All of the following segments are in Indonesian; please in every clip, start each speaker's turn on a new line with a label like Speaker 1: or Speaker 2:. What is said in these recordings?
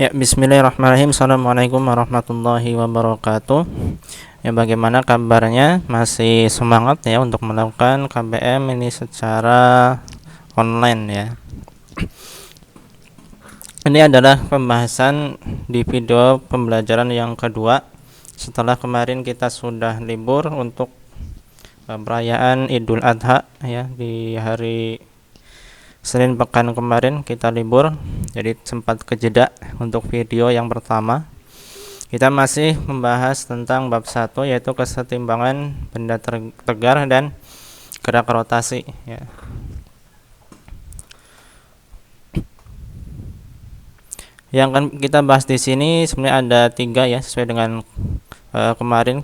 Speaker 1: Ya, bismillahirrahmanirrahim. Assalamualaikum warahmatullahi wabarakatuh. Ya, bagaimana kabarnya? Masih semangat ya untuk melakukan KBM ini secara online ya. Ini adalah pembahasan di video pembelajaran yang kedua setelah kemarin kita sudah libur untuk perayaan Idul Adha ya. Di hari Senin pekan kemarin kita libur, jadi sempat kejeda untuk video yang pertama. Kita masih membahas tentang bab 1, yaitu kesetimbangan benda tegar dan gerak rotasi ya. Yang akan kita bahas di sini sebenarnya ada 3 ya, sesuai dengan kemarin.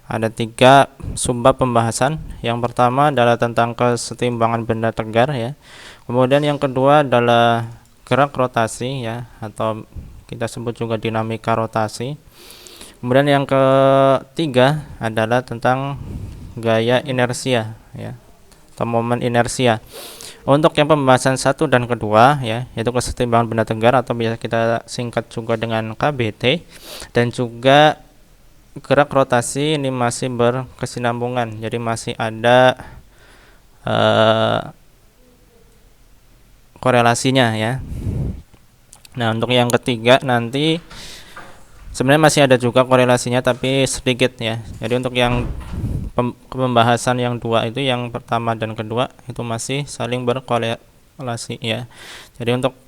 Speaker 1: Ada 3 subbab pembahasan. Yang pertama adalah tentang kesetimbangan benda tegar ya. Kemudian yang kedua adalah gerak rotasi ya, atau kita sebut juga dinamika rotasi. Kemudian yang ketiga adalah tentang gaya inersia ya, atau momen inersia. Untuk yang pembahasan 1 dan kedua ya, yaitu kesetimbangan benda tegar atau biasa kita singkat juga dengan KBT, dan juga gerak rotasi, ini masih berkesinambungan, jadi masih ada korelasinya ya. Nah, untuk yang ketiga nanti sebenarnya masih ada juga korelasinya tapi sedikit ya. Jadi untuk yang pembahasan yang 2 itu, yang pertama dan kedua itu masih saling berkorelasi ya. Jadi untuk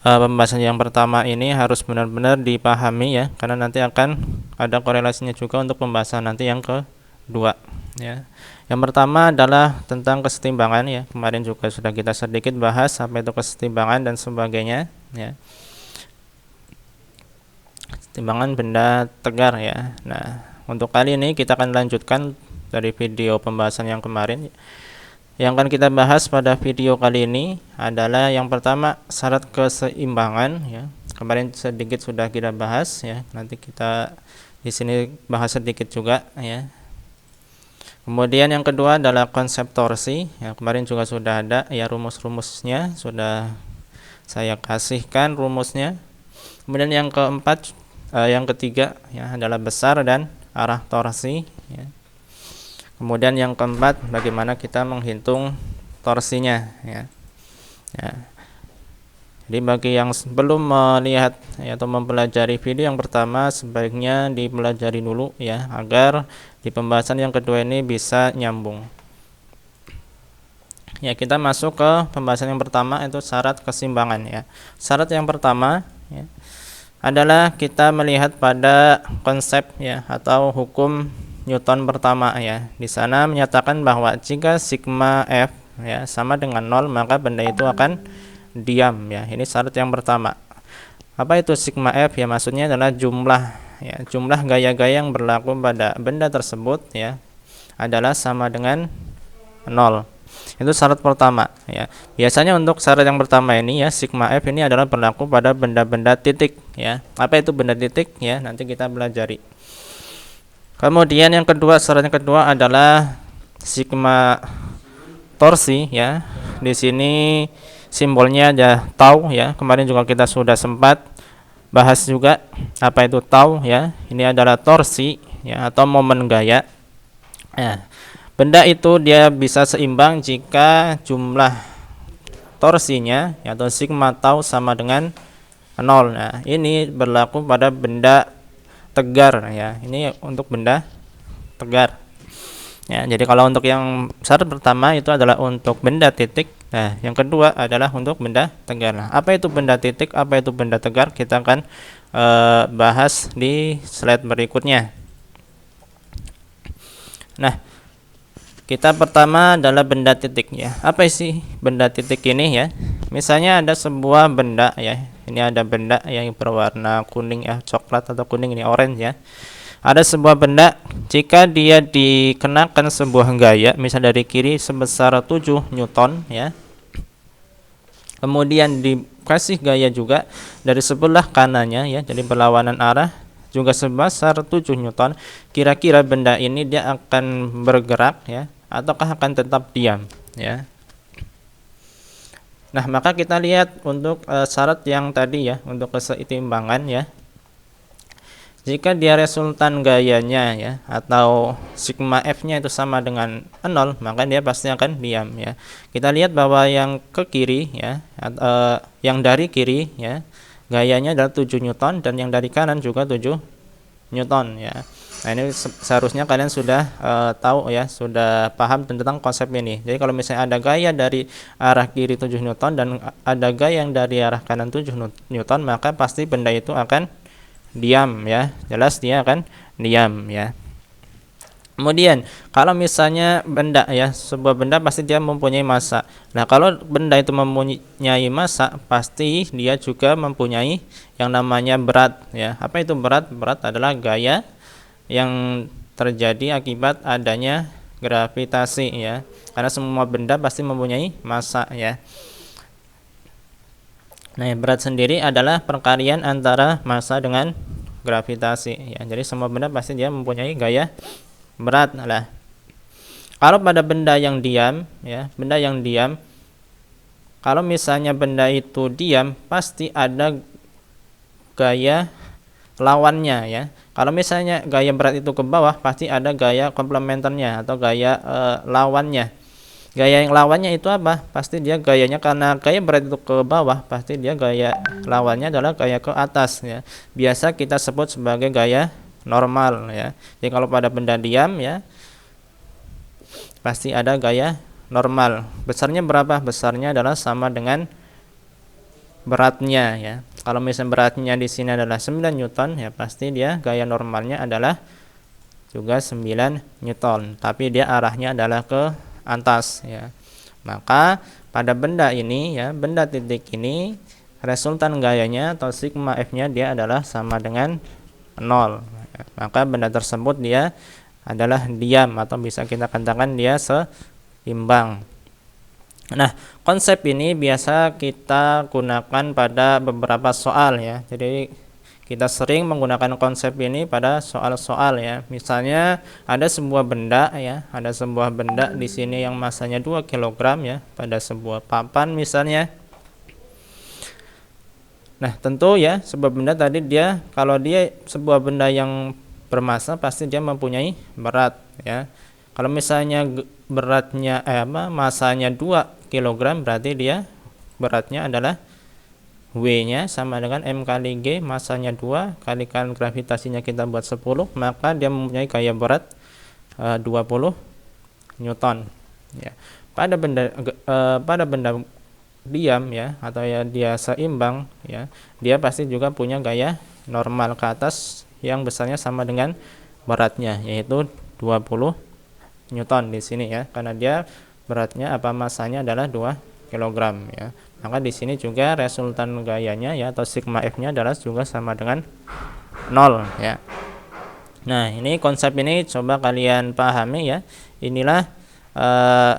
Speaker 1: pembahasan yang pertama ini harus benar-benar dipahami ya, karena nanti akan ada korelasinya juga untuk pembahasan nanti yang kedua ya. Yang pertama adalah tentang kesetimbangan ya. Kemarin juga sudah kita sedikit bahas apa itu kesetimbangan dan sebagainya ya. Kesetimbangan benda tegar ya. Nah, untuk kali ini kita akan lanjutkan dari video pembahasan yang kemarin. Yang akan kita bahas pada video kali ini adalah yang pertama, syarat keseimbangan ya. Kemarin sedikit sudah kita bahas ya. Nanti kita di sini bahas sedikit juga ya. Kemudian yang kedua adalah konsep torsi ya. Kemarin juga sudah ada ya, rumus-rumusnya sudah saya kasihkan rumusnya. Kemudian yang keempat, yang ketiga ya adalah besar dan arah torsi ya. Kemudian yang keempat, bagaimana kita menghitung torsinya ya. Ya. Jadi bagi yang belum melihat ya, atau mempelajari video yang pertama, sebaiknya dipelajari dulu ya, agar di pembahasan yang kedua ini bisa nyambung. Ya, kita masuk ke pembahasan yang pertama, itu syarat keseimbangan ya. Syarat yang pertama ya, adalah kita melihat pada konsep ya, atau hukum Newton pertama ya. Di sana menyatakan bahwa jika sigma F ya sama dengan 0, maka benda itu akan diam ya. Ini syarat yang pertama. Apa itu sigma F ya? Maksudnya adalah jumlah ya, jumlah gaya-gaya yang berlaku pada benda tersebut ya adalah sama dengan 0. Itu syarat pertama ya. Biasanya untuk syarat yang pertama ini ya, sigma F ini adalah berlaku pada benda-benda titik ya. Apa itu benda titik ya? Nanti kita pelajari. Kemudian yang kedua, syarat yang kedua adalah sigma torsi ya. Di sini simbolnya ada tau ya. Kemarin juga kita sudah sempat bahas juga apa itu tau ya. Ini adalah torsi ya, atau momen gaya. Nah, benda itu dia bisa seimbang jika jumlah torsinya ya, atau sigma tau sama dengan 0. Nah, ini berlaku pada benda tegar ya. Ini untuk benda tegar ya. Jadi kalau untuk yang syarat pertama itu adalah untuk benda titik. Nah, yang kedua adalah untuk benda tegar. Nah, apa itu benda titik, apa itu benda tegar, kita akan bahas di slide berikutnya. Nah, kita pertama adalah benda titik ya. Apa sih benda titik ini ya? Misalnya ada sebuah benda ya. Ini ada benda yang berwarna kuning ya, coklat atau kuning, ini orange ya. Ada sebuah benda, jika dia dikenakan sebuah gaya, misal dari kiri sebesar 7 Newton ya. Kemudian dikasih gaya juga dari sebelah kanannya ya, jadi berlawanan arah, juga sebesar 7 Newton. Kira-kira benda ini dia akan bergerak ya, ataukah akan tetap diam ya. Nah, maka kita lihat untuk syarat yang tadi ya, untuk keseimbangan ya. Jika dia resultan gayanya ya atau sigma F-nya itu sama dengan 0, maka dia pasti akan diam ya. Kita lihat bahwa yang ke kiri ya, yang dari kiri ya, gayanya adalah 7 Newton, dan yang dari kanan juga 7 Newton ya. Nah, ini seharusnya kalian sudah tahu ya, sudah paham tentang konsep ini. Jadi kalau misalnya ada gaya dari arah kiri 7 Newton dan ada gaya yang dari arah kanan 7 Newton, maka pasti benda itu akan diam ya, jelas dia akan diam ya. Kemudian kalau misalnya benda ya, sebuah benda pasti dia mempunyai massa. Nah, kalau benda itu mempunyai massa, pasti dia juga mempunyai yang namanya berat ya. Apa itu berat? Berat adalah gaya yang terjadi akibat adanya gravitasi ya. Karena semua benda pasti mempunyai massa ya. Nah, berat sendiri adalah perkalian antara massa dengan gravitasi ya. Jadi semua benda pasti dia mempunyai gaya berat lah. Kalau pada benda yang diam ya, benda yang diam, kalau misalnya benda itu diam, pasti ada gaya lawannya ya. Kalau misalnya gaya berat itu ke bawah, pasti ada gaya komplementernya atau gaya lawannya. Gaya yang lawannya itu apa? Pasti dia gayanya, karena gaya berat itu ke bawah, pasti dia gaya lawannya adalah gaya ke atas ya. Biasa kita sebut sebagai gaya normal ya. Jadi kalau pada benda diam ya, pasti ada gaya normal. Besarnya berapa? Besarnya adalah sama dengan beratnya ya. Kalau misalnya beratnya di sini adalah 9 Newton ya, pasti dia gaya normalnya adalah juga 9 Newton, tapi dia arahnya adalah ke atas ya. Maka pada benda ini ya, benda titik ini, resultan gayanya atau sigma F-nya dia adalah sama dengan 0. Maka benda tersebut dia adalah diam, atau bisa kita katakan dia seimbang. Nah, konsep ini biasa kita gunakan pada beberapa soal ya. Jadi kita sering menggunakan konsep ini pada soal-soal ya. Misalnya ada sebuah benda ya, ada sebuah benda di sini yang massanya 2 kg ya, pada sebuah papan misalnya. Nah, tentu ya, sebuah benda tadi dia, kalau dia sebuah benda yang bermassa, pasti dia mempunyai berat ya. Kalau misalnya beratnya massanya 2 kg, berarti dia beratnya adalah W-nya sama dengan M kali G, massanya 2 kalikan gravitasinya kita buat 10, maka dia mempunyai gaya berat 20 Newton ya. Pada benda diam ya, atau ya dia seimbang ya, dia pasti juga punya gaya normal ke atas yang besarnya sama dengan beratnya, yaitu 20 Newton di sini ya, karena dia beratnya massanya adalah 2 kg ya. Maka di sini juga resultan gayanya ya, atau sigma F-nya adalah juga sama dengan 0 ya. Nah, ini konsep ini coba kalian pahami ya. Inilah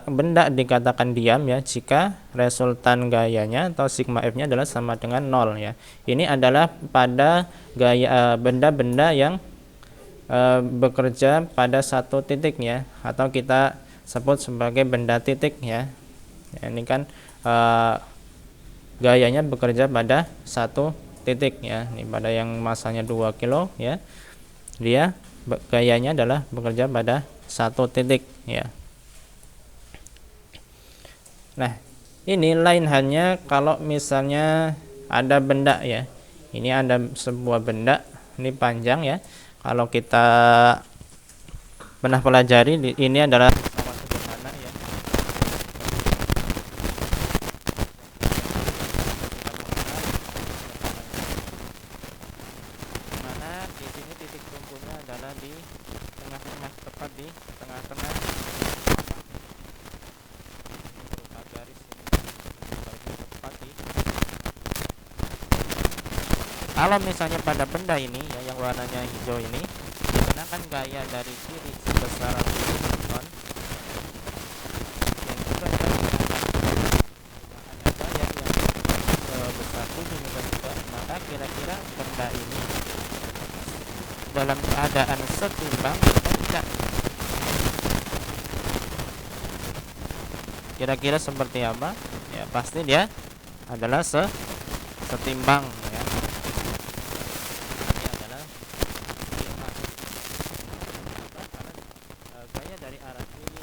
Speaker 1: benda dikatakan diam ya jika resultan gayanya atau sigma F-nya adalah sama dengan 0 ya. Ini adalah pada gaya benda-benda yang bekerja pada satu titik ya, atau kita sebut sebagai benda titik ya. Ini kan gayanya bekerja pada satu titik ya. Ini pada yang massanya 2 kilo ya, dia gayanya adalah bekerja pada satu titik ya. Nah, ini lain halnya kalau misalnya ada benda ya. Ini ada sebuah benda, ini panjang ya. Kalau kita pernah pelajari, ini adalah sederhana ya. Mana di sini titik kumpulnya adalah di tengah-tengah, tepat di tengah-tengah garis ini, tepat di. Kalau misalnya pada benda ini ya, yang warnanya hijau ini, digunakan gaya dari kiri sebesar 7 Newton, yang juga dari ada gaya yang sebesar 7 Newton juga, maka kira-kira benda ini dalam keadaan seimbang atau tidak? Kira-kira seperti apa? Ya, pasti dia adalah setimbang ya. Ini adalah sigma. Kenapa? Karena gaya dari arah kiri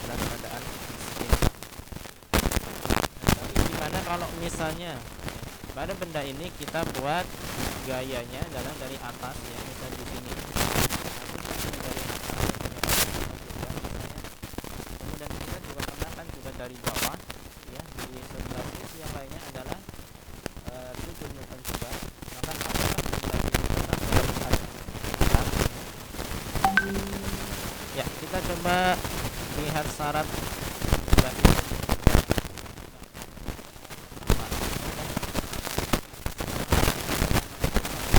Speaker 1: dalam keadaan setimbang. Tapi gimana kalau misalnya pada benda ini kita buat gayanya adalah dari atas ya, misalnya di sini. Kemudian kita juga tambahkan juga dari bawah ya, di sebelah sisi yang lainnya adalah 7 Newton juga. Maka apakah benda ini tetap dalam keadaan setimbang? Ya, kita coba lihat syarat benda ini.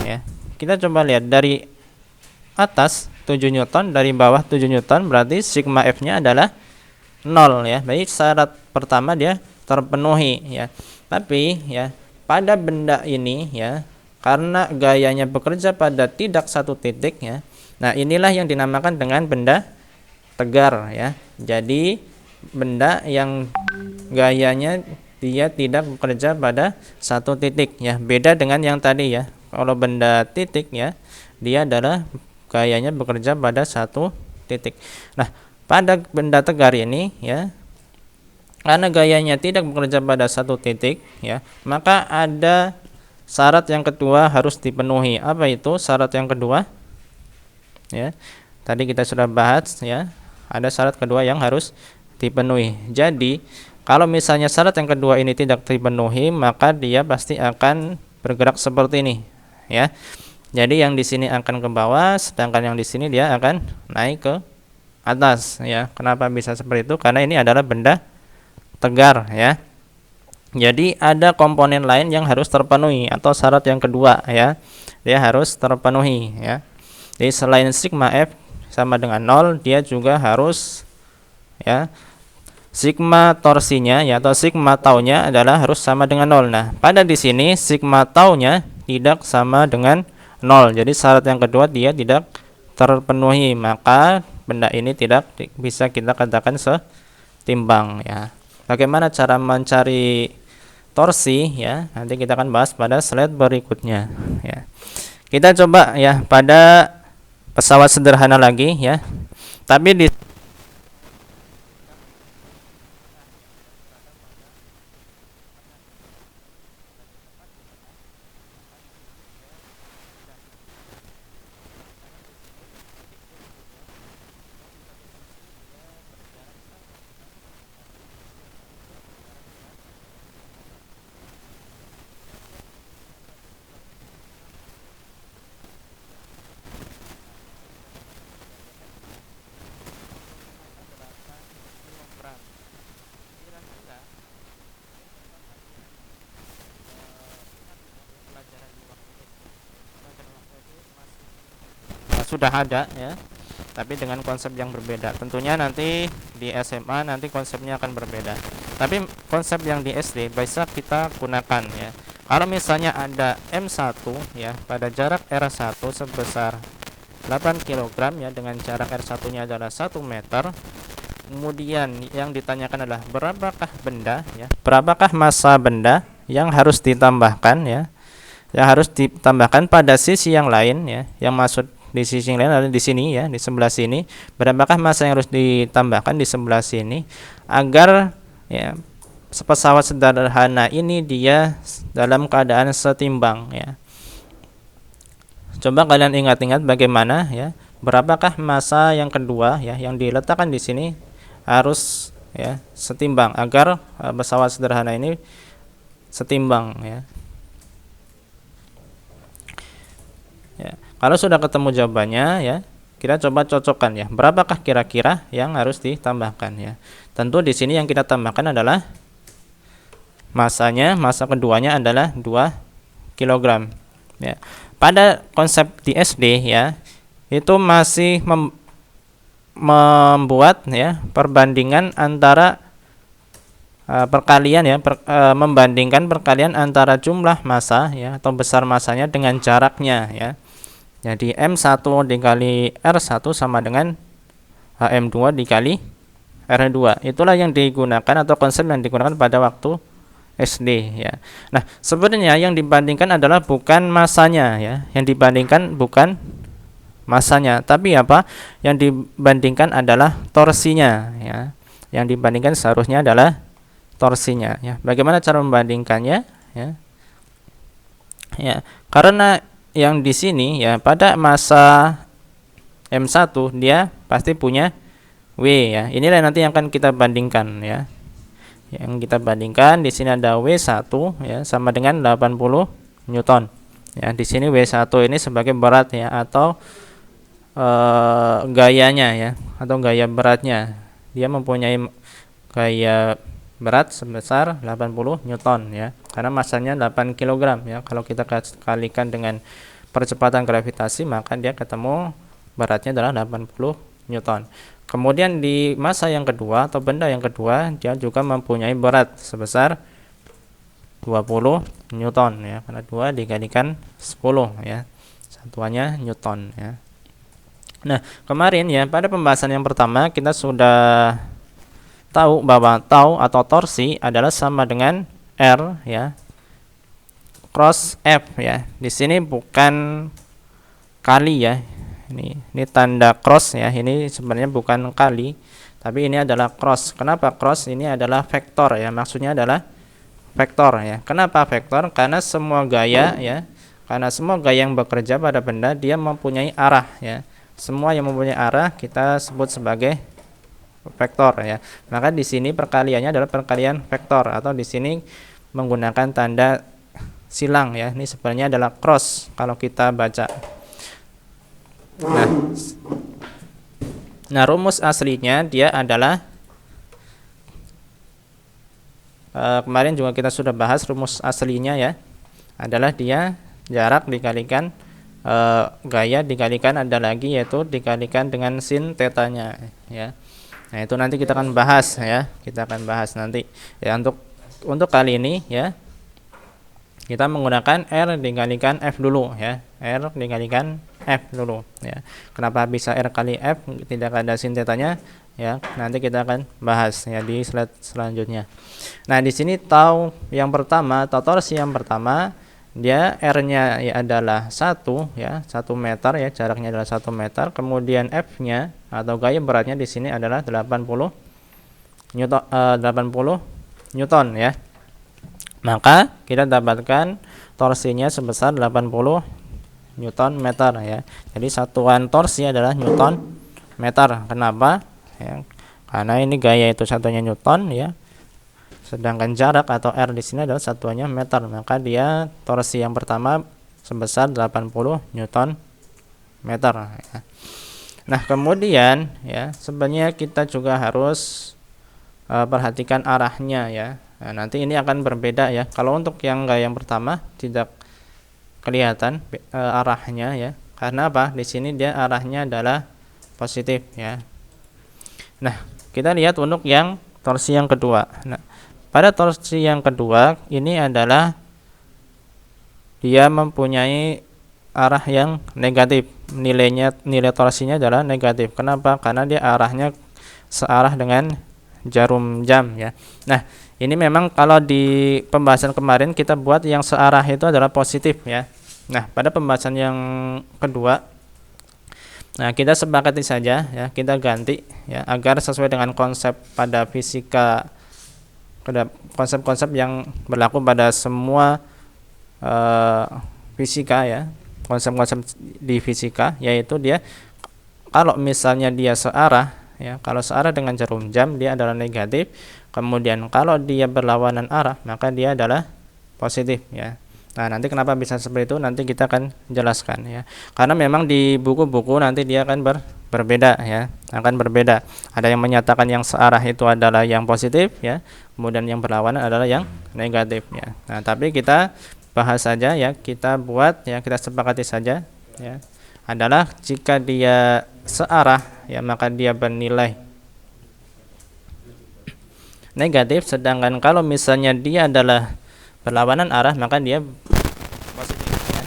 Speaker 1: Ya, kita coba lihat dari atas 7 Newton, dari bawah 7 Newton, berarti sigma F-nya adalah 0 ya. Berarti syarat pertama dia terpenuhi ya. Tapi ya, pada benda ini ya, karena gayanya bekerja pada tidak satu titik ya. Nah, inilah yang dinamakan dengan benda tegar ya. Jadi benda yang gayanya dia tidak bekerja pada satu titik ya. Beda dengan yang tadi ya. Kalau benda titik ya, dia adalah gayanya bekerja pada satu titik. Nah, pada benda tegar ini ya, karena gayanya tidak bekerja pada satu titik ya, maka ada syarat yang kedua harus dipenuhi. Apa itu syarat yang kedua? Ya, tadi kita sudah bahas ya, ada syarat kedua yang harus dipenuhi. Jadi, kalau misalnya syarat yang kedua ini tidak dipenuhi, maka dia pasti akan bergerak seperti ini ya. Jadi yang di sini akan ke bawah, sedangkan yang di sini dia akan naik ke atas ya. Kenapa bisa seperti itu? Karena ini adalah benda tegar ya. Jadi ada komponen lain yang harus terpenuhi, atau syarat yang kedua ya, dia harus terpenuhi ya. Jadi selain sigma F sama dengan 0, dia juga harus ya, sigma torsinya ya, atau sigma taunya adalah harus sama dengan 0. Nah, pada di sini sigma taunya tidak sama dengan 0. Jadi syarat yang kedua dia tidak terpenuhi, maka benda ini tidak bisa kita katakan setimbang ya. Bagaimana cara mencari torsi ya? Nanti kita akan bahas pada slide berikutnya ya. Kita coba ya pada pesawat sederhana lagi ya. Tapi di sudah ada ya, tapi dengan konsep yang berbeda. Tentunya nanti di SMA nanti konsepnya akan berbeda, tapi konsep yang di SD bisa kita gunakan ya. Kalau misalnya ada M1 ya pada jarak R1 sebesar 8 kg ya, dengan jarak R1 nya adalah 1 meter. Kemudian yang ditanyakan adalah berapakah benda ya, berapakah massa benda yang harus ditambahkan ya, yang harus ditambahkan pada sisi yang lain ya. Yang maksud di sisi yang lain ada di sini ya, di sebelah sini. Berapakah massa yang harus ditambahkan di sebelah sini agar ya pesawat sederhana ini dia dalam keadaan setimbang ya. Coba kalian ingat-ingat bagaimana ya, berapakah massa yang kedua ya yang diletakkan di sini harus ya setimbang agar pesawat sederhana ini setimbang ya. Ya, kalau sudah ketemu jawabannya ya, kita coba cocokkan ya. Berapakah kira-kira yang harus ditambahkan ya? Tentu di sini yang kita tambahkan adalah massanya, massa keduanya adalah 2 kg ya. Pada konsep di SD ya, itu masih membuat ya perbandingan antara perkalian ya, membandingkan perkalian antara jumlah massa ya atau besar massanya dengan jaraknya ya. Jadi M1 dikali R1 sama dengan M2 dikali R2. Itulah yang digunakan atau konsep yang digunakan pada waktu SD ya. Nah, sebenarnya yang dibandingkan adalah bukan masanya ya. Yang dibandingkan bukan masanya, tapi apa? Yang dibandingkan adalah torsinya ya. Yang dibandingkan seharusnya adalah torsinya ya. Bagaimana cara membandingkannya ya? Ya, karena yang di sini ya pada masa M1 dia pasti punya W ya. Inilah nanti yang akan kita bandingkan ya. Yang kita bandingkan di sini ada W1 ya sama dengan 80 Newton. Ya, di sini W1 ini sebagai berat ya atau gayanya ya atau gaya beratnya. Dia mempunyai gaya berat sebesar 80 Newton ya. Karena masanya 8 kg ya. Kalau kita kalikan dengan percepatan gravitasi maka dia ketemu beratnya adalah 80 Newton. Kemudian di masa yang kedua atau benda yang kedua dia juga mempunyai berat sebesar 20 Newton ya. Karena 2 dikalikan 10 ya. Satuannya Newton ya. Nah, kemarin ya pada pembahasan yang pertama kita sudah tahu bahwa tau atau torsi adalah sama dengan R ya cross F ya. Di sini bukan kali ya. Ini tanda cross ya. Ini sebenarnya bukan kali, tapi ini adalah cross. Kenapa cross? Ini adalah vektor ya. Maksudnya adalah vektor ya. Kenapa vektor? Karena semua gaya ya. Karena semua gaya yang bekerja pada benda dia mempunyai arah ya. Semua yang mempunyai arah kita sebut sebagai vektor ya. Maka di sini perkaliannya adalah perkalian vektor atau di sini menggunakan tanda silang ya. Ini sebenarnya adalah cross kalau kita baca. Nah, rumus aslinya dia adalah kemarin juga kita sudah bahas rumus aslinya ya. Adalah dia jarak dikalikan gaya dikalikan ada lagi yaitu dikalikan dengan sin tetanya ya. Nah, itu nanti kita akan bahas ya. Kita akan bahas nanti. Ya, untuk kali ini ya. Kita menggunakan R dikalikan F dulu ya. R dikalikan F dulu ya. Kenapa bisa R kali F tidak ada sin tetanya ya? Nanti kita akan bahas ya di slide selanjutnya. Nah, di sini tau yang pertama atau torsi yang pertama dia R-nya ya adalah 1 ya, 1 meter ya, jaraknya adalah 1 meter. Kemudian F-nya atau gaya beratnya di sini adalah 80 Newton ya. Maka kita dapatkan torsinya sebesar 80 Newton meter ya. Jadi satuan torsi adalah Newton meter. Kenapa? Ya, karena ini gaya itu satunya Newton ya. Sedangkan jarak atau R di sini adalah satuannya meter. Maka dia torsi yang pertama sebesar 80 Newton meter ya. Nah, kemudian ya sebenarnya kita juga harus perhatikan arahnya ya. Nah, nanti ini akan berbeda ya. Kalau untuk yang gaya yang pertama tidak kelihatan arahnya ya. Karena apa? Di sini dia arahnya adalah positif ya. Nah, kita lihat untuk yang torsi yang kedua. Nah, pada torsi yang kedua ini adalah dia mempunyai arah yang negatif. Nilai torsinya adalah negatif. Kenapa? Karena dia arahnya searah dengan jarum jam ya. Nah, ini memang kalau di pembahasan kemarin kita buat yang searah itu adalah positif ya. Nah, pada pembahasan yang kedua, nah kita sepakati saja ya, kita ganti ya agar sesuai dengan konsep pada fisika, konsep-konsep yang berlaku pada semua fisika ya, konsep-konsep di fisika, yaitu dia kalau misalnya dia searah ya, kalau searah dengan jarum jam dia adalah negatif. Kemudian kalau dia berlawanan arah maka dia adalah positif ya. Nah, nanti kenapa bisa seperti itu nanti kita akan jelaskan ya. Karena memang di buku-buku nanti dia akan berbeda ya, akan berbeda. Ada yang menyatakan yang searah itu adalah yang positif ya, kemudian yang berlawanan adalah yang negatif ya. Nah, tapi kita bahas saja ya, kita buat ya, kita sepakati saja ya. Adalah jika dia searah ya maka dia bernilai negatif, sedangkan kalau misalnya dia adalah berlawanan arah maka dia positif ya.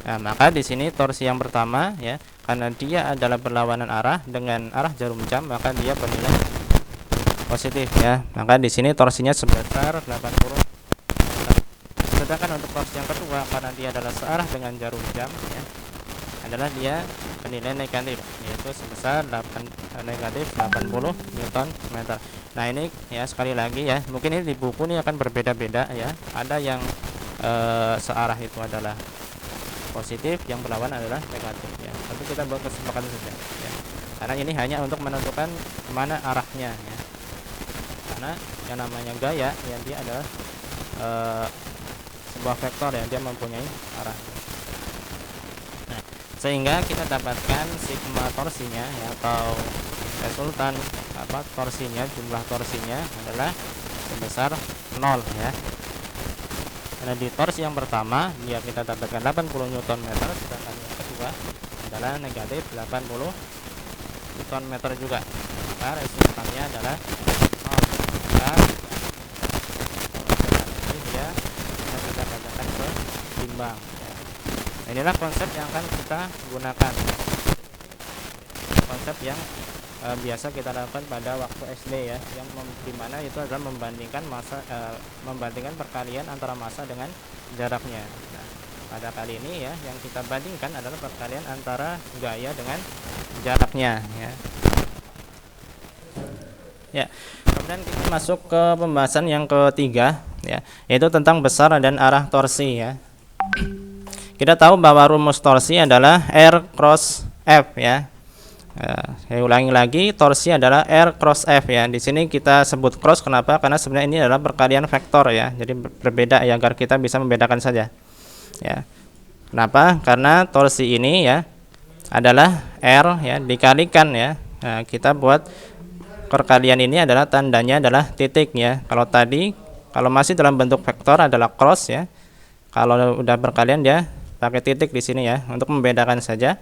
Speaker 1: Nah, maka di sini torsi yang pertama ya, karena dia adalah berlawanan arah dengan arah jarum jam, maka dia bernilai positif ya. Maka di sini torsinya sebesar 80. Sedangkan untuk torsi yang kedua, karena dia adalah searah dengan jarum jam ya, adalah dia bernilai negatif, yaitu sebesar negatif 80 Newton meter. Nah ini ya, sekali lagi ya, mungkin ini di buku ini akan berbeda-beda ya. Ada yang searah itu adalah positif, yang berlawan adalah negatif ya. Tapi kita buat kesepakatan saja ya, karena ini hanya untuk menentukan mana arahnya ya. Karena yang namanya gaya ya, dia adalah sebuah vektor yang dia mempunyai arah. Nah, sehingga kita dapatkan sigma torsinya ya, atau resultan torsinya, jumlah torsinya adalah sebesar 0 ya. Karena di torsi yang pertama dia kita dapatkan 80 Newton meter, sedangkan yang kedua adalah negatif 80 Newton meter juga. Maka resultannya adalah 0. Maka dia kita katakan seimbang ya. Inilah konsep yang akan kita gunakan, konsep yang biasa kita lakukan pada waktu SD ya, yang dimana itu adalah membandingkan membandingkan perkalian antara massa dengan jaraknya. Nah, pada kali ini ya, yang kita bandingkan adalah perkalian antara gaya dengan jaraknya ya. Ya, kemudian kita masuk ke pembahasan yang ketiga ya, yaitu tentang besar dan arah torsi ya. Kita tahu bahwa rumus torsi adalah R cross F ya. Saya ulangi lagi, torsi adalah R cross F ya. Di sini kita sebut cross kenapa? Karena sebenarnya ini adalah perkalian vektor ya. Jadi berbeda ya, agar kita bisa membedakan saja. Ya. Kenapa? Karena torsi ini ya adalah R ya dikalikan ya. Nah, kita buat perkalian ini adalah tandanya adalah titik ya. Kalau masih dalam bentuk vektor adalah cross ya. Kalau udah perkalian dia pakai titik di sini ya, untuk membedakan saja.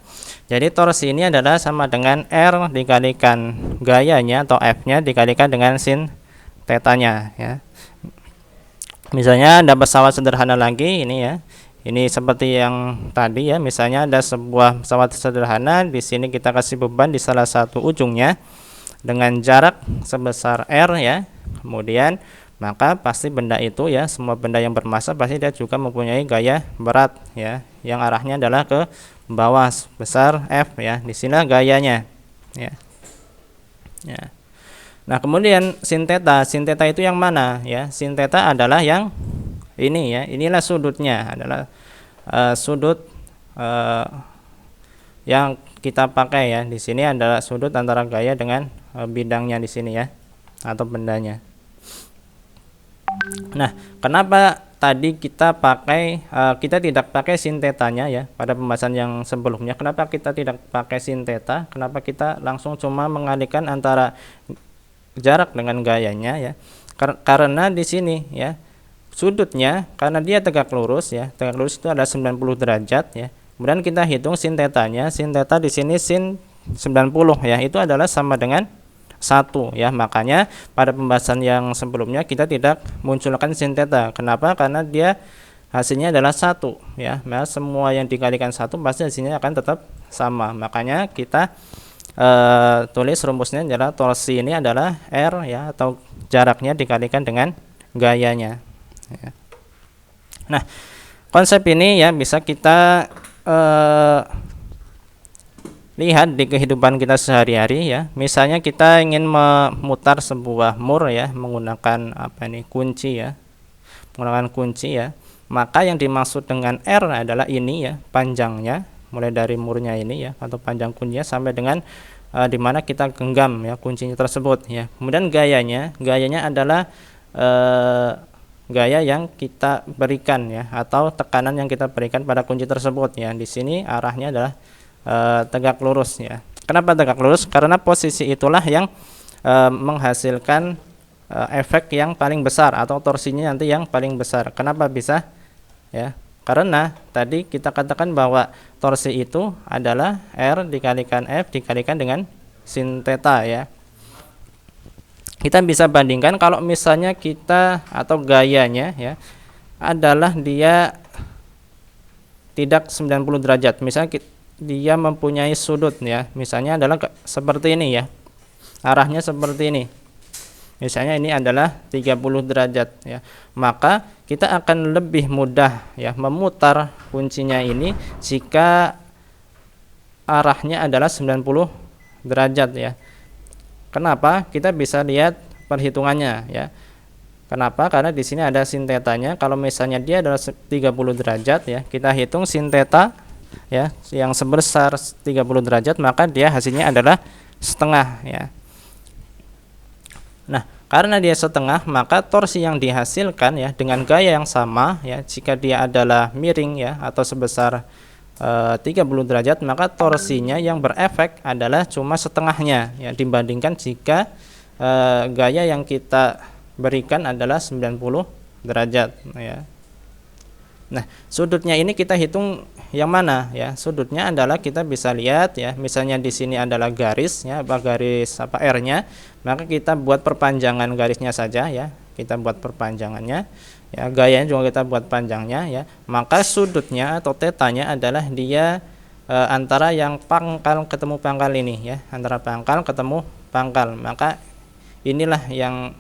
Speaker 1: Jadi torsi ini adalah sama dengan R dikalikan gayanya atau F-nya dikalikan dengan sin tetanya ya. Misalnya ada pesawat sederhana lagi ini ya. Ini seperti yang tadi ya, misalnya ada sebuah pesawat sederhana, di sini kita kasih beban di salah satu ujungnya dengan jarak sebesar R ya. Kemudian maka pasti benda itu ya, semua benda yang bermassa pasti dia juga mempunyai gaya berat ya, yang arahnya adalah ke bawah besar F ya. Di sini gayanya ya. Ya. Nah, kemudian sin theta itu yang mana ya? Sin theta adalah yang ini ya. Inilah sudutnya, adalah sudut yang kita pakai ya. Di sini adalah sudut antara gaya dengan bidangnya di sini ya, atau bendanya. Nah, kenapa tadi kita tidak pakai sin tetanya ya pada pembahasan yang sebelumnya? Kenapa kita tidak pakai sin teta? Kenapa kita langsung cuma mengalihkan antara jarak dengan gayanya ya? Karena di sini ya sudutnya, karena dia tegak lurus ya, tegak lurus itu ada 90 derajat ya. Kemudian kita hitung sin tetanya. Sin teta di sini sin 90 ya, itu adalah sama dengan 1 ya. Makanya pada pembahasan yang sebelumnya kita tidak munculkan sin theta. Kenapa? Karena dia hasilnya adalah 1 ya. Nah, semua yang dikalikan 1 pasti hasilnya akan tetap sama. Makanya kita tulis rumusnya adalah torsi ini adalah R ya, atau jaraknya dikalikan dengan gayanya ya. Nah, konsep ini ya bisa kita lihat di kehidupan kita sehari-hari ya. Misalnya kita ingin memutar sebuah mur ya, menggunakan kunci ya. Menggunakan kunci ya. Maka yang dimaksud dengan R adalah ini ya, panjangnya, mulai dari murnya ini ya, atau panjang kuncinya sampai dengan di mana kita genggam ya kuncinya tersebut ya. Kemudian gayanya adalah gaya yang kita berikan ya, atau tekanan yang kita berikan pada kunci tersebut ya. Di sini arahnya adalah tegak lurus ya. Kenapa tegak lurus? Karena posisi itulah yang menghasilkan efek yang paling besar, atau torsinya nanti yang paling besar. Kenapa bisa ya? Karena tadi kita katakan bahwa torsi itu adalah R dikalikan F dikalikan dengan sin theta ya. Kita bisa bandingkan kalau misalnya kita, atau gayanya ya, adalah dia tidak 90 derajat. Misalnya dia mempunyai sudut ya. Misalnya adalah seperti ini ya. Arahnya seperti ini. Misalnya ini adalah 30 derajat ya. Maka kita akan lebih mudah ya memutar kuncinya ini jika arahnya adalah 90 derajat ya. Kenapa? Kita bisa lihat perhitungannya ya. Kenapa? Karena di sini ada sin tetanya. Kalau misalnya dia adalah 30 derajat ya, kita hitung sin teta ya yang sebesar 30 derajat, maka dia hasilnya adalah setengah ya. Nah, karena dia setengah, maka torsi yang dihasilkan ya dengan gaya yang sama ya, jika dia adalah miring ya atau sebesar 30 derajat, maka torsinya yang berefek adalah cuma setengahnya ya, dibandingkan jika gaya yang kita berikan adalah 90 derajat ya. Nah, sudutnya ini kita hitung yang mana ya? Sudutnya adalah kita bisa lihat ya, misalnya di sini adalah garis ya, garis R-nya, maka kita buat perpanjangan garisnya saja ya. Kita buat perpanjangannya ya, gayanya juga kita buat panjangnya ya. Maka sudutnya atau tetanya adalah dia antara yang pangkal ketemu pangkal ini ya, antara pangkal ketemu pangkal. Maka inilah yang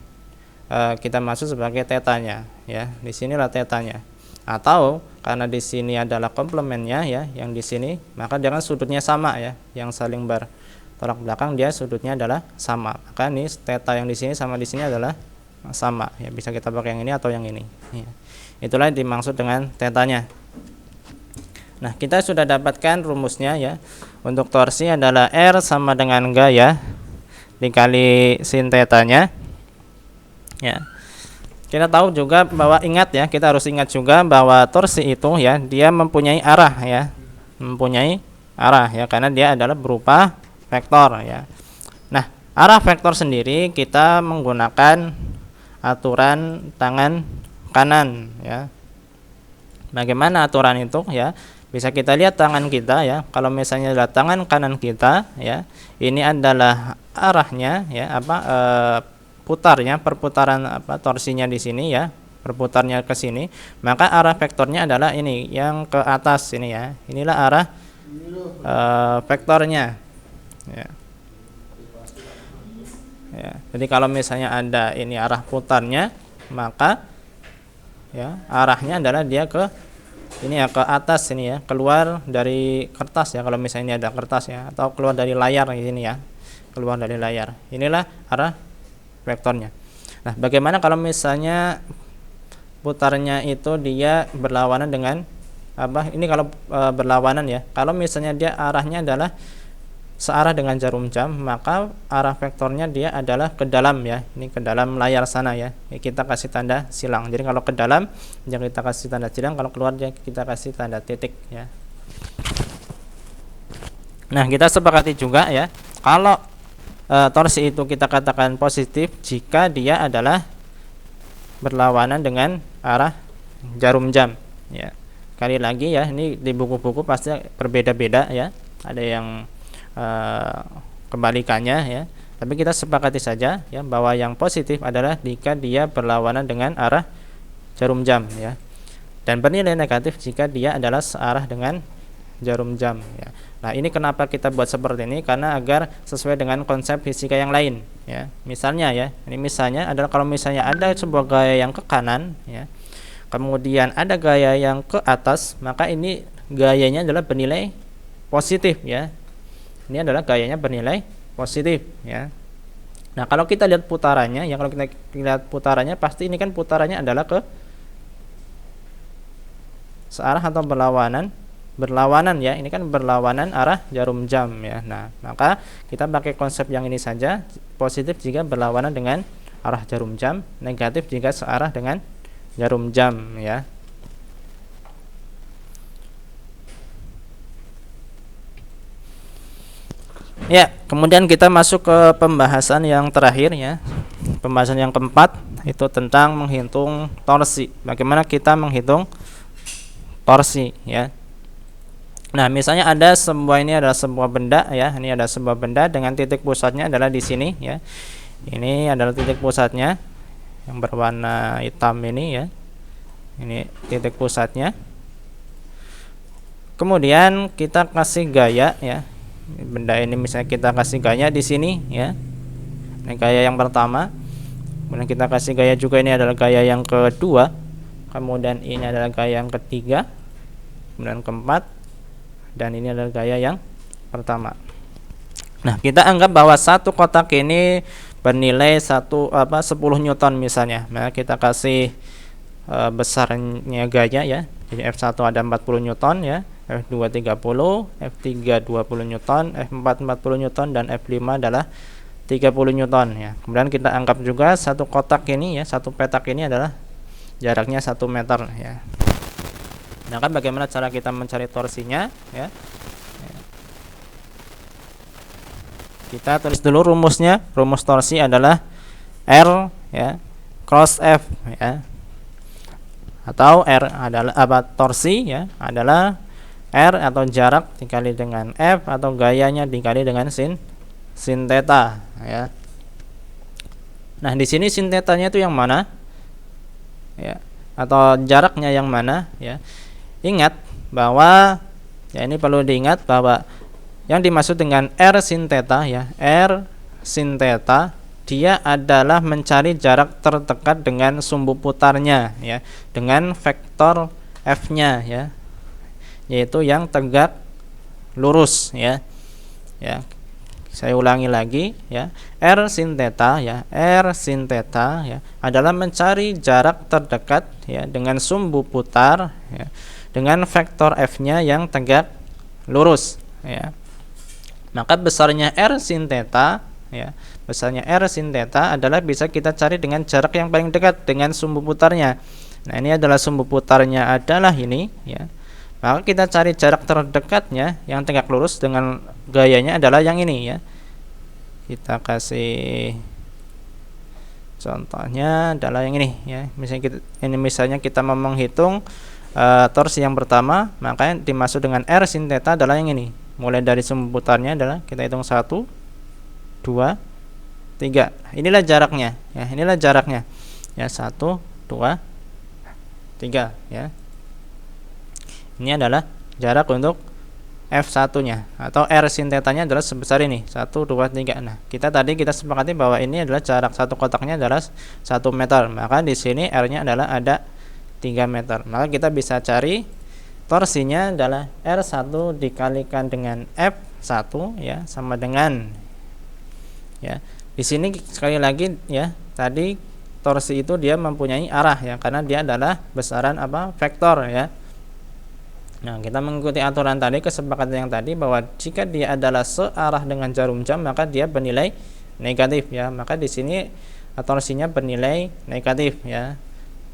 Speaker 1: kita maksud sebagai tetanya ya. Di sinilah tetanya. Atau karena di sini adalah komplemennya ya, yang di sini, maka dengan sudutnya sama ya, yang saling bertolak belakang dia sudutnya adalah sama. Maka ini theta yang di sini sama di sini adalah sama ya, bisa kita pakai yang ini atau yang ini ya. Itulah yang dimaksud dengan tetanya. Nah, kita sudah dapatkan rumusnya ya. Untuk torsi adalah R sama dengan gaya dikali sin tetanya ya. Kita tahu juga bahwa kita harus ingat juga bahwa torsi itu ya, dia mempunyai arah ya. Mempunyai arah ya, karena dia adalah berupa vektor ya. Nah, arah vektor sendiri kita menggunakan aturan tangan kanan ya. Bagaimana aturan itu ya? Bisa kita lihat tangan kita ya. Kalau misalnya adalah tangan kanan kita ya, ini adalah arahnya ya, putarnya, perputaran torsinya di sini ya, berputarnya ke sini, maka arah vektornya adalah ini yang ke atas ini ya. Inilah arah vektornya ya. Ya, jadi kalau misalnya ada ini arah putarnya, maka ya arahnya adalah dia ke ini ya, ke atas ini ya, keluar dari kertas ya, kalau misalnya ada kertas ya, atau keluar dari layar ini ya, keluar dari layar. Inilah arah vektornya. Nah, bagaimana kalau misalnya putarnya itu dia berlawanan dengan ini kalau berlawanan ya. Kalau misalnya dia arahnya adalah searah dengan jarum jam, maka arah vektornya dia adalah ke dalam ya. Ini ke dalam layar sana ya. Kita kasih tanda silang. Jadi kalau ke dalam jangan kita kasih tanda silang, kalau keluar kita kasih tanda titik ya. Nah, kita sepakati juga ya, kalau torsi itu kita katakan positif jika dia adalah berlawanan dengan arah jarum jam ya. Sekali lagi ya, ini di buku-buku pasti berbeda-beda ya, ada yang kebalikannya ya, tapi kita sepakati saja ya bahwa yang positif adalah jika dia berlawanan dengan arah jarum jam ya, dan bernilai negatif jika dia adalah searah dengan jarum jam ya. Nah, ini kenapa kita buat seperti ini, karena agar sesuai dengan konsep fisika yang lain ya. Misalnya ya, ini misalnya adalah kalau misalnya ada sebuah gaya yang ke kanan ya, kemudian ada gaya yang ke atas, maka ini gayanya adalah bernilai positif ya. Ini adalah gayanya bernilai positif ya. Nah, kalau kita lihat putarannya ya, kalau kita lihat putarannya, pasti ini kan putarannya adalah ke searah atau berlawanan ya, ini kan berlawanan arah jarum jam ya. Nah, maka kita pakai konsep yang ini saja, positif jika berlawanan dengan arah jarum jam, negatif jika searah dengan jarum jam ya. Ya, kemudian kita masuk ke pembahasan yang terakhir ya. Pembahasan yang keempat itu tentang menghitung torsi. Bagaimana kita menghitung torsi ya. Nah, misalnya ada ini adalah sebuah benda ya. Ini ada sebuah benda dengan titik pusatnya adalah di sini ya. Ini adalah titik pusatnya yang berwarna hitam ini ya. Ini titik pusatnya. Kemudian kita kasih gaya ya. Benda ini misalnya kita kasih gaya di sini ya. Ini gaya yang pertama. Kemudian kita kasih gaya juga, ini adalah gaya yang kedua. Kemudian ini adalah gaya yang ketiga. Kemudian keempat. Dan ini adalah gaya yang pertama. Nah, kita anggap bahwa satu kotak ini bernilai 10 Newton misalnya. Nah, kita kasih besarnya gaya ya. Jadi F1 ada 40 Newton ya. F2 30, F3 20 Newton, F4 40 Newton, dan F5 adalah 30 Newton ya. Kemudian kita anggap juga satu kotak ini ya, satu petak ini adalah jaraknya 1 meter ya. Nah, kan bagaimana cara kita mencari torsinya ya? Kita tulis dulu rumusnya. Rumus torsi adalah R ya cross F ya. Atau R adalah torsi ya adalah R atau jarak dikali dengan F atau gayanya dikali dengan sin theta ya. Nah, di sini sin tetanya itu yang mana? Ya, atau jaraknya yang mana ya? Ingat bahwa ya, ini perlu diingat bahwa yang dimaksud dengan R sin theta ya, R sin theta dia adalah mencari jarak terdekat dengan sumbu putarnya ya, dengan vektor F-nya ya, yaitu yang tegak lurus ya. Ya. Saya ulangi lagi ya. R sin theta ya, R sin theta ya adalah mencari jarak terdekat ya dengan sumbu putar ya, dengan vektor F-nya yang tegak lurus ya. Maka besarnya R sin theta ya, besarnya R sin theta adalah bisa kita cari dengan jarak yang paling dekat dengan sumbu putarnya. Nah, ini adalah sumbu putarnya adalah ini ya. Maka kita cari jarak terdekatnya yang tegak lurus dengan gayanya adalah yang ini ya. Kita kasih contohnya adalah yang ini ya. Misalnya kita mau menghitung torsi yang pertama, maka yang dimaksud dengan R sin theta adalah yang ini. Mulai dari sumbu putarnya adalah kita hitung 1 2 3. Inilah jaraknya ya, inilah jaraknya. Ya, 1 2 3 ya. Ini adalah jarak untuk F1-nya atau R sin theta-nya adalah sebesar ini, 1 2 3. Nah, kita sepakati bahwa ini adalah jarak satu kotaknya adalah 1 meter. Maka di sini R-nya adalah ada 3 meter. Maka kita bisa cari torsinya adalah R1 dikalikan dengan F1 ya sama dengan ya. Di sini sekali lagi ya, tadi torsi itu dia mempunyai arah ya, karena dia adalah besaran vektor ya. Nah, kita mengikuti aturan tadi, kesepakatan yang tadi bahwa jika dia adalah searah dengan jarum jam maka dia bernilai negatif ya. Maka di sini torsinya bernilai negatif ya.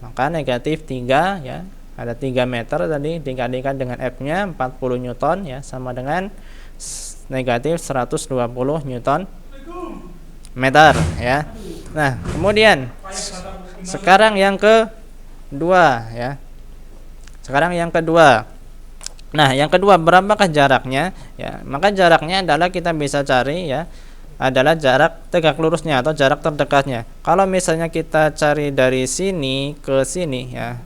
Speaker 1: Maka negatif 3 ya. Ada 3 meter tadi dikalikan dengan F-nya 40 Newton ya, sama dengan negatif 120 Newton meter ya. Nah, kemudian sekarang yang kedua ya. Sekarang yang kedua. Nah, yang kedua, berapakah jaraknya? Ya, maka jaraknya adalah kita bisa cari ya, adalah jarak tegak lurusnya atau jarak terdekatnya. Kalau misalnya kita cari dari sini ke sini ya,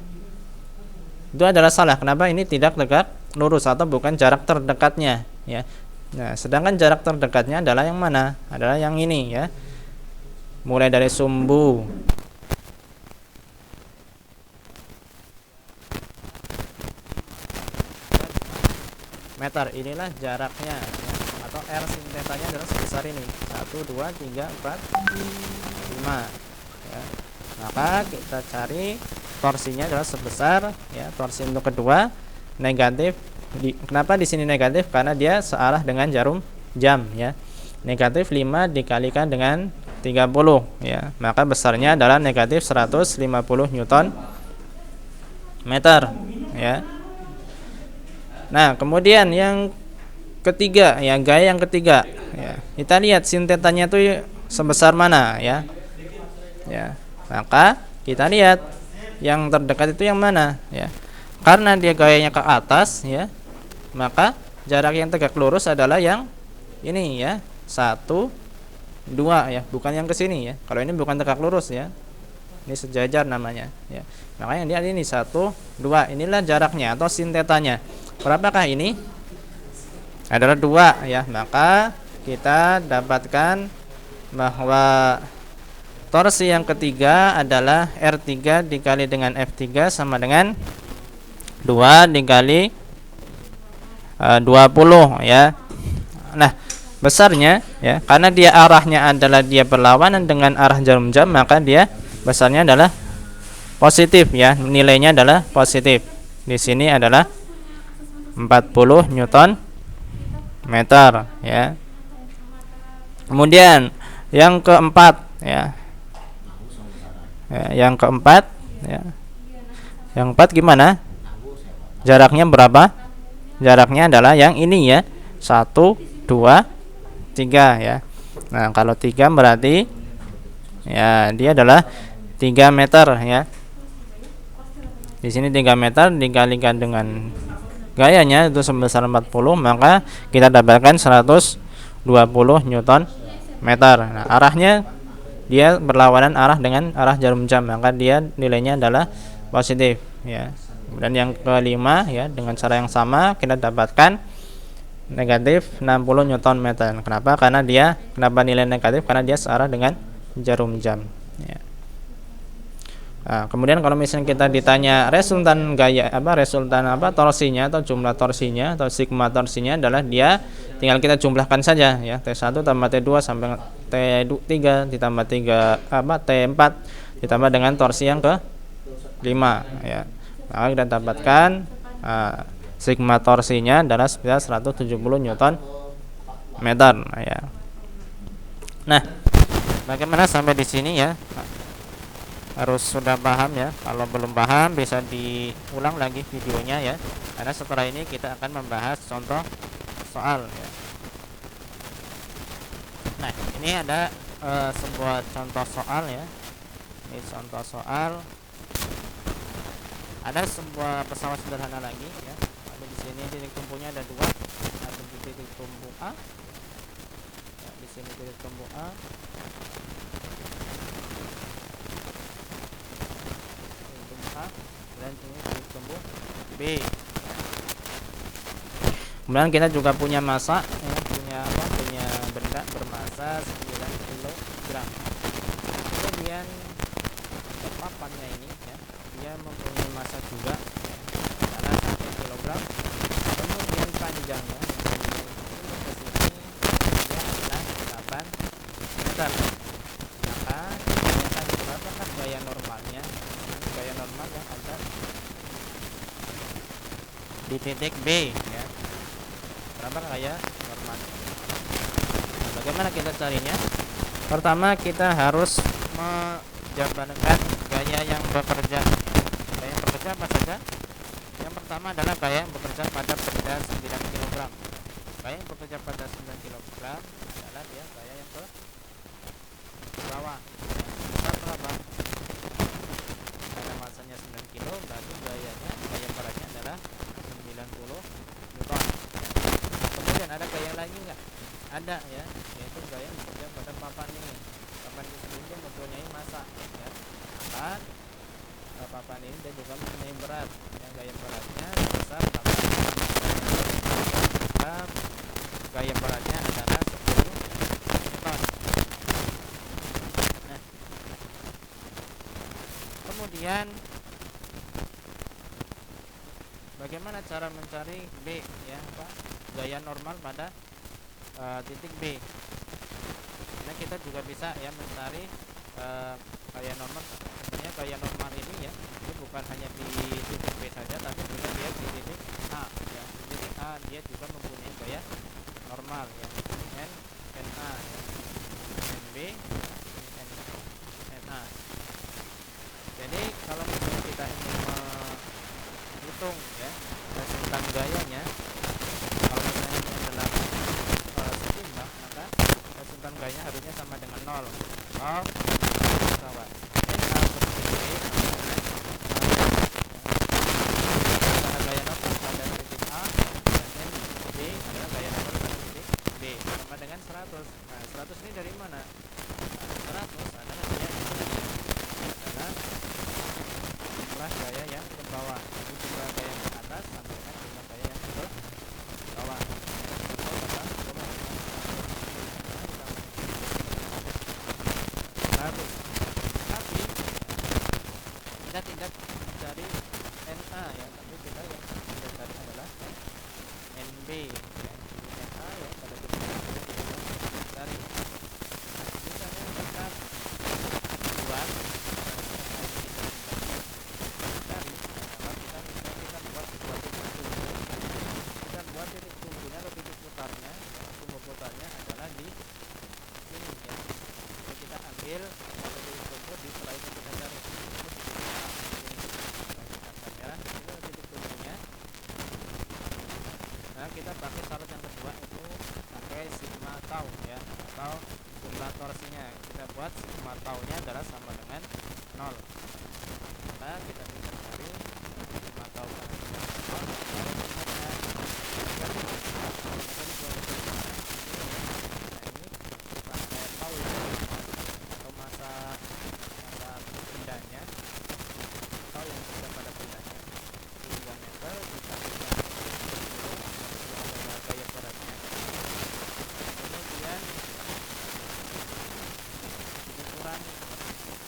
Speaker 1: itu adalah salah. Kenapa? Ini tidak tegak lurus atau bukan jarak terdekatnya ya. Nah, sedangkan jarak terdekatnya adalah yang mana? Adalah yang ini ya. Mulai dari sumbu meter, inilah jaraknya ya. Atau R sin theta-nya adalah sebesar ini, 1 2 3 4 5 ya. Maka kita cari torsinya adalah sebesar ya, torsi untuk kedua negatif kenapa di sini negatif? Karena dia searah dengan jarum jam ya. Negatif 5 dikalikan dengan 30 ya. Maka besarnya adalah negatif 150 Newton meter ya. Nah, kemudian yang ketiga ya, gaya yang ketiga ya. Kita lihat sin theta-nya itu sebesar mana ya. Ya. Maka kita lihat yang terdekat itu yang mana ya. Karena dia gayanya ke atas ya, maka jarak yang tegak lurus adalah yang ini ya, 1 2 ya, bukan yang ke sini ya. Kalau ini bukan tegak lurus ya. Ini sejajar namanya ya. Makanya dia ini 1 2. Inilah jaraknya atau sin theta-nya. Berapakah ini? Adalah 2 ya. Maka kita dapatkan bahwa torsi yang ketiga adalah R3 dikali dengan F3 sama dengan 2 dikali 20 ya. Nah, besarnya ya, karena dia arahnya adalah dia berlawanan dengan arah jarum jam, maka dia besarnya adalah positif ya, nilainya adalah positif. Di sini adalah 40 Newton meter ya. Kemudian yang keempat ya. Yang keempat ya. Yang keempat gimana? Jaraknya berapa? Jaraknya adalah yang ini ya. 1 2 3 ya. Nah, kalau 3 berarti ya dia adalah 3 meter ya. Di sini 3 meter dikalikan dengan gayanya itu sebesar 40, maka kita dapatkan 120 Newton meter. Nah, arahnya dia berlawanan arah dengan arah jarum jam, maka dia nilainya adalah positif ya. Dan yang kelima ya, dengan cara yang sama kita dapatkan negatif 60 Newton meter. Kenapa? Kenapa nilai negatif? Karena dia searah dengan jarum jam ya. Nah, kemudian kalau misalnya kita ditanya resultan torsinya atau jumlah torsinya atau sigma torsinya adalah dia tinggal kita jumlahkan saja ya, T1 tambah T2 sampai T3 ditambah T4 ditambah dengan torsi yang ke-5 ya. Maka kita dapatkan sigma torsinya adalah sekitar 170 Newton meter ya. Nah, bagaimana sampai di sini ya? Harus sudah paham ya. Kalau belum paham bisa diulang lagi videonya ya, karena setelah ini kita akan membahas contoh soal ya. Nah, ini ada sebuah contoh soal ya. Ini contoh soal. Ada sebuah pesawat sederhana lagi ya. Ada di sini titik tumpunya ada 2. Ada di titik tumpu A ya, di sini titik tumpu A, dan ini titik tumpu B. Kemudian kita juga punya massa ya, punya benda bermasa 9 kg. Kemudian papannya ini ya, dia mempunyai massa juga adalah 1 kg. Kemudian panjangnya ke sini dia adalah 8 meter. Maka ditanyakan berapakah gaya normalnya? Gaya normal yang ada di titik B ya. Berapa gaya normal? Nah, bagaimana kita carinya? Pertama kita harus menjabarkan gaya yang bekerja. Gaya yang bekerja apa saja? Yang pertama adalah gaya yang bekerja pada benda 9 kg. Gaya yang bekerja pada 9 kg adalah dia gaya yang ke bawah. Berapa? Karena masanya 9 kg, berarti gaya beratnya adalah 90 Newton. Kemudian ada gaya lagi enggak? Ada ya, yaitu gaya yang bekerja pada papan ini. Papan ini sendiri mempunyai massa ya. Maka papan ini dia juga mempunyai berat. Yang gaya beratnya sebesar 8 maka gaya beratnya adalah 10 Newton. Nah, kemudian bagaimana cara mencari B ya, gaya normal pada titik B. Nah, kita juga bisa ya mencari gaya normal. Sebenarnya gaya normal ini ya, itu bukan hanya di titik B saja, tapi juga dia di titik A ya. Di titik A dia juga mempunyai gaya normal ya, NA ya. NB NA. Jadi kalau misalnya kita ingin menghitung ya resultan gayanya, kalau misalnya ini adalah setimbang, maka resultan gayanya harusnya sama dengan 0. Bahwa NA per B adalah gaya normal pada titik A, dan NB adalah gaya normal pada titik B sama dengan 100. Nah, 100 ini dari mana? Nah, 100 adalah dia adalah jumlah gaya yang ke bawah. Jadi jumlah gaya yang ke atas sama dengan jumlah gaya yang ke kita tidak mencari NA ya, tapi kita yang kita cari adalah NB ya. NA ya pada titik kita cari. Misalnya kita buat cari, maka kita buat sebuah titik tunggu. Kita buat titik tunggunya atau titik putarnya, ya, tunggu putarnya adalah di sini ya. Jadi kita ambil satu titik tunggu di setelah itu kita cari itu titik tunggunya. Nah, kita pakai syarat yang kedua itu pakai sigma tau ya, atau jumlah torsinya. Kita buat sigma tau-nya adalah sama dengan 0. Nah, kita bisa cari sigma tau pada 0. Atau masa pindahnya atau yang sudah pada pindahnya 3 meter ditambah gaya beratnya. Kemudian ukuran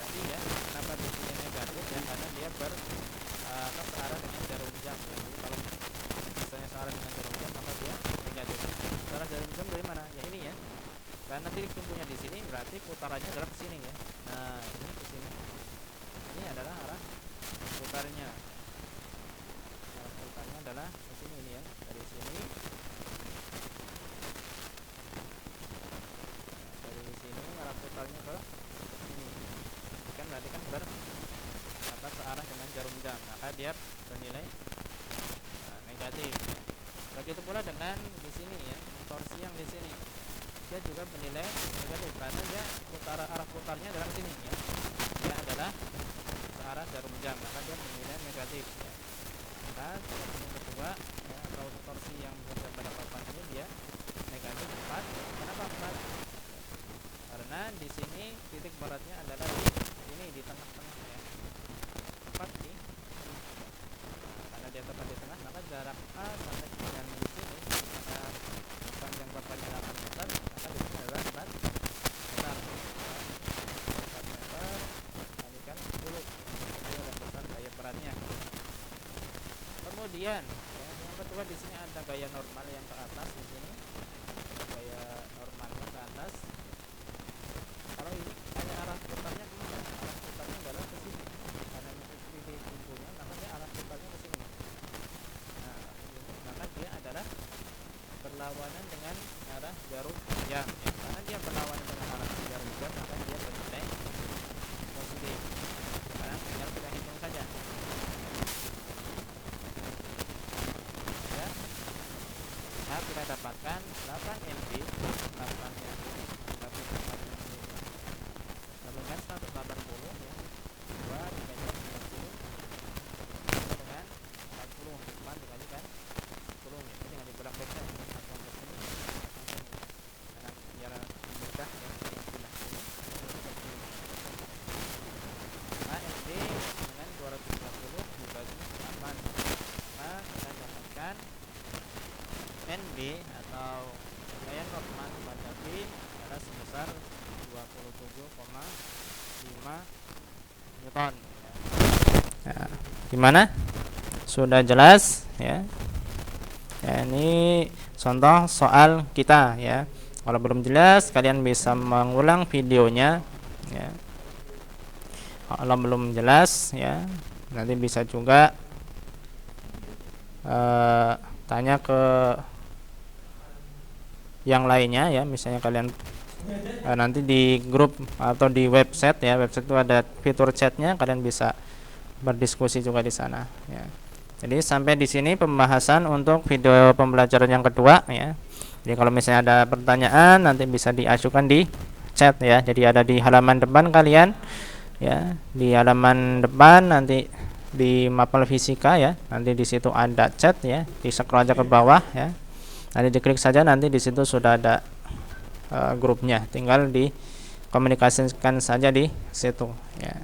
Speaker 1: tadi ya, kenapa di sini negatif ya, karena dia searah dengan jarum jam. Jadi kalau misalnya searah dengan jarum jam maka dia negatif. Searah jarum jam dari mana? Ya ini ya. Karena titik tumpunya di sini berarti putarannya adalah ke sini ya. Nah, ini ke sini. Ini adalah arah putarnya. Arah putarnya adalah ke sini ini ya. Dari sini. Nah, dari sini arah putarnya ke sini. Kan berarti kan searah dengan jarum jam. Maka dia bernilai negatif. Begitu pula dengan di sini ya, torsi yang di sini. Dia juga bernilai negatif karena dia arah putarnya adalah sini ya. Dia adalah searah jarum jam, maka dia bernilai negatif ya. Maka yang kedua ya, atau torsi yang berada pada papan ini dia negatif 4. Kenapa 4? Karena di sini titik baratnya adalah di sini di tengah-tengah ya. 4 nih. Karena dia tepat di tengah, maka jarak A sampai dengan di sini maka panjang papannya 8 meter, maka di sini adalah 4 meter. 4 meter kalikan 10. Ini adalah besar gaya beratnya. Kemudian ya, yang kedua di sini ada gaya normal yang ke atas di sini. Gaya normalnya ke atas. Kalau ini hanya arah putarnya kemana? Arah putarnya adalah ke sini. Karena ini titik tumpunya, maka dia arah putarnya ke sini. Nah, maka dia adalah berlawanan dengan arah jarum jam ya. Karena dia berlawanan dengan arah jarum jam, maka dia bernilai positif. Sekarang tinggal kita hitung saja ya. Nah, kita dapatkan 8 MB 8 MB dengan 180 ya. 2 dikalikan 90 dengan 40. 4 dikalikan 10 ya. Ini dengan dibolak-balik saja. Karena biar mudah ya. Nah, MB dengan 250 dibagi 8. Nah, kita dapatkan NB atau gaya normal pada B adalah sebesar 27,5 Newton ya. Gimana? Sudah jelas ya? Ya, ini contoh soal kita ya. Kalau belum jelas kalian bisa mengulang videonya ya. Kalau belum jelas ya, nanti bisa juga tanya ke yang lainnya ya. Misalnya kalian nanti di grup atau di website ya, website itu ada fitur chatnya, kalian bisa berdiskusi juga di sana ya. Jadi sampai di sini pembahasan untuk video pembelajaran yang kedua ya. Jadi kalau misalnya ada pertanyaan nanti bisa diajukan di chat ya. Jadi ada di halaman depan kalian ya, di halaman depan nanti di Mapel Fisika ya. Nanti di situ ada chat ya, di scroll aja ke bawah ya. Nanti diklik saja, nanti di situ sudah ada grupnya, tinggal dikomunikasikan saja di situ ya.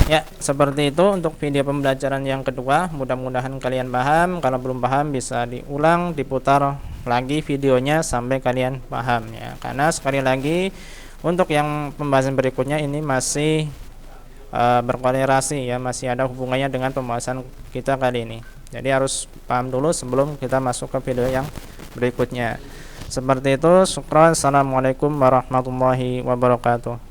Speaker 1: Ya, seperti itu untuk video pembelajaran yang kedua. Mudah-mudahan kalian paham. Kalau belum paham bisa diulang, diputar lagi videonya sampai kalian paham ya. Karena sekali lagi untuk yang pembahasan berikutnya ini masih berkolerasi ya, masih ada hubungannya dengan pembahasan kita kali ini. Jadi harus paham dulu sebelum kita masuk ke video yang berikutnya. Seperti itu. Syukran. Assalamualaikum warahmatullahi wabarakatuh.